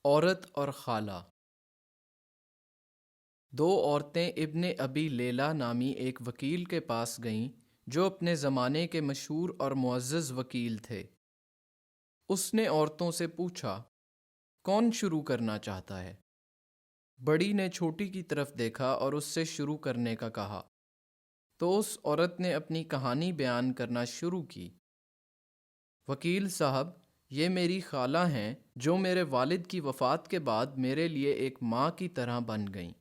عورت اور خالہ۔ دو عورتیں ابن ابی لیلہ نامی ایک وکیل کے پاس گئیں جو اپنے زمانے کے مشہور اور معزز وکیل تھے۔ اس نے عورتوں سے پوچھا، کون شروع کرنا چاہتا ہے؟ بڑی نے چھوٹی کی طرف دیکھا اور اس سے شروع کرنے کا کہا، تو اس عورت نے اپنی کہانی بیان کرنا شروع کی۔ وکیل صاحب، یہ میری خالہ ہیں جو میرے والد کی وفات کے بعد میرے لیے ایک ماں کی طرح بن گئیں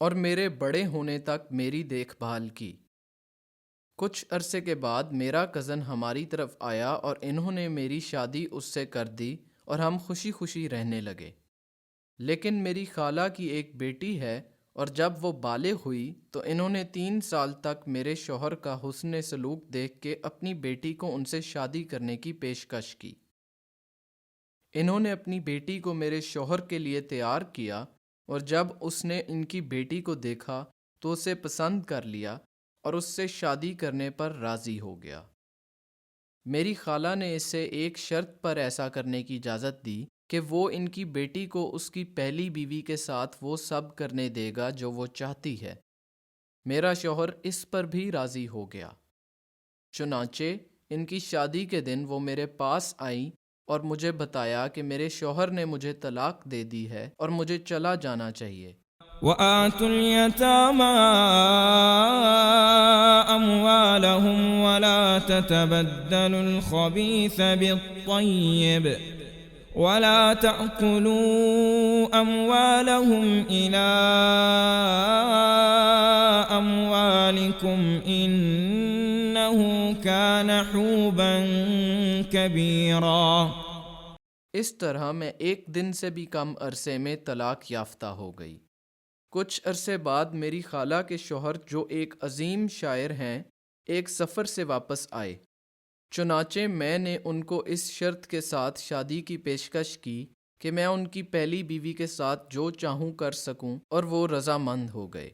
اور میرے بڑے ہونے تک میری دیکھ بھال کی۔ کچھ عرصے کے بعد میرا کزن ہماری طرف آیا اور انہوں نے میری شادی اس سے کر دی اور ہم خوشی خوشی رہنے لگے۔ لیکن میری خالہ کی ایک بیٹی ہے اور جب وہ بالغ ہوئی تو انہوں نے 3 سال تک میرے شوہر کا حسن سلوک دیکھ کے اپنی بیٹی کو ان سے شادی کرنے کی پیشکش کی۔ انہوں نے اپنی بیٹی کو میرے شوہر کے لیے تیار کیا اور جب اس نے ان کی بیٹی کو دیکھا تو اسے پسند کر لیا اور اس سے شادی کرنے پر راضی ہو گیا۔ میری خالہ نے اسے ایک شرط پر ایسا کرنے کی اجازت دی کہ وہ ان کی بیٹی کو اس کی پہلی بیوی کے ساتھ وہ سب کرنے دے گا جو وہ چاہتی ہے۔ میرا شوہر اس پر بھی راضی ہو گیا۔ چنانچہ ان کی شادی کے دن وہ میرے پاس آئیں اور مجھے بتایا کہ میرے شوہر نے مجھے طلاق دے دی ہے اور مجھے چلا جانا چاہیے۔ وآتوا اليتامى أموالهم ولا تتبدلوا الخبيث بالطيب ولا تأكلوا أموالهم إلى أموالكم إنه كان حوبا كبيرا۔ اس طرح میں ایک دن سے بھی کم عرصے میں طلاق یافتہ ہو گئی۔ کچھ عرصے بعد میری خالہ کے شوہر جو ایک عظیم شاعر ہیں ایک سفر سے واپس آئے۔ چنانچہ میں نے ان کو اس شرط کے ساتھ شادی کی پیشکش کی کہ میں ان کی پہلی بیوی کے ساتھ جو چاہوں کر سکوں اور وہ رضامند ہو گئے۔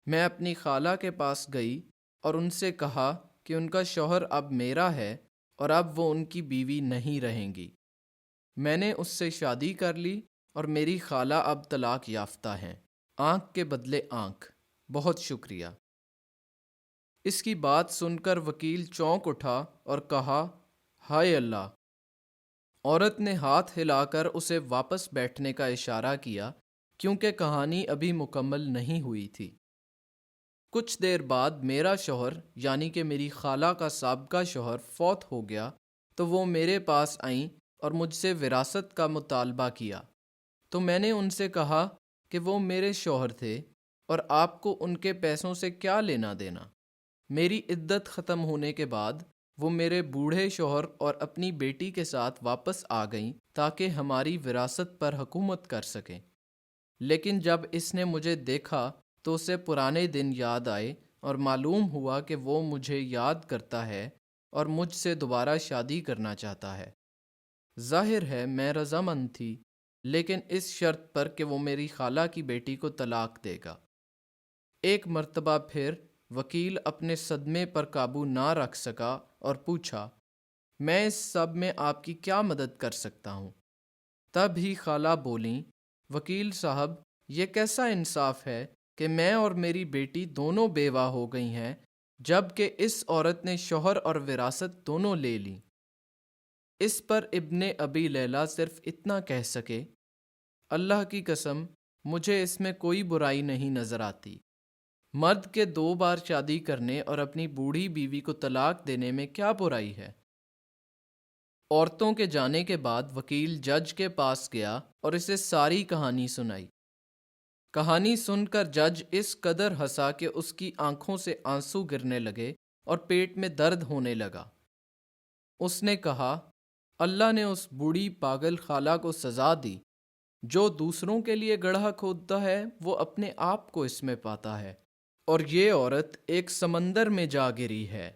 میں اپنی خالہ کے پاس گئی اور ان سے کہا کہ ان کا شوہر اب میرا ہے اور اب وہ ان کی بیوی نہیں رہیں گی۔ میں نے اس سے شادی کر لی اور میری خالہ اب طلاق یافتہ ہیں۔ آنکھ کے بدلے آنکھ۔ بہت شکریہ۔ اس کی بات سن کر وکیل چونک اٹھا اور کہا، ہائے اللہ! عورت نے ہاتھ ہلا کر اسے واپس بیٹھنے کا اشارہ کیا کیونکہ کہانی ابھی مکمل نہیں ہوئی تھی۔ کچھ دیر بعد میرا شوہر یعنی کہ میری خالہ کا سابقہ شوہر فوت ہو گیا تو وہ میرے پاس آئیں اور مجھ سے وراثت کا مطالبہ کیا، تو میں نے ان سے کہا کہ وہ میرے شوہر تھے اور آپ کو ان کے پیسوں سے کیا لینا دینا۔ میری عدت ختم ہونے کے بعد وہ میرے بوڑھے شوہر اور اپنی بیٹی کے ساتھ واپس آ گئیں تاکہ ہماری وراثت پر حکومت کر سکیں۔ لیکن جب اس نے مجھے دیکھا تو اسے پرانے دن یاد آئے اور معلوم ہوا کہ وہ مجھے یاد کرتا ہے اور مجھ سے دوبارہ شادی کرنا چاہتا ہے۔ ظاہر ہے میں رضامند تھی، لیکن اس شرط پر کہ وہ میری خالہ کی بیٹی کو طلاق دے گا۔ ایک مرتبہ پھر وکیل اپنے صدمے پر قابو نہ رکھ سکا اور پوچھا، میں اس سب میں آپ کی کیا مدد کر سکتا ہوں؟ تب ہی خالہ بولیں، وکیل صاحب، یہ کیسا انصاف ہے کہ میں اور میری بیٹی دونوں بیوہ ہو گئی ہیں جبکہ اس عورت نے شوہر اور وراثت دونوں لے لیں۔ اس پر ابن ابی لیلہ صرف اتنا کہہ سکے، اللہ کی قسم مجھے اس میں کوئی برائی نہیں نظر آتی۔ مرد کے 2 بار شادی کرنے اور اپنی بوڑھی بیوی کو طلاق دینے میں کیا برائی ہے؟ عورتوں کے جانے کے بعد وکیل جج کے پاس گیا اور اسے ساری کہانی سنائی۔ کہانی سن کر جج اس قدر ہنسا کہ اس کی آنکھوں سے آنسو گرنے لگے اور پیٹ میں درد ہونے لگا۔ اس نے کہا، اللہ نے اس بوڑھی پاگل خالہ کو سزا دی۔ جو دوسروں کے لیے گڑھا کھودتا ہے وہ اپنے آپ کو اس میں پاتا ہے، اور یہ عورت ایک سمندر میں جا گری ہے۔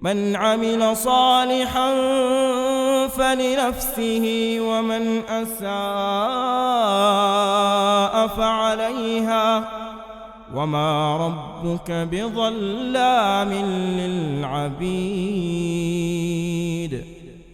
من عمل صالحا فلنفسه ومن أساء فعليها وما ربك بظلام للعبيد.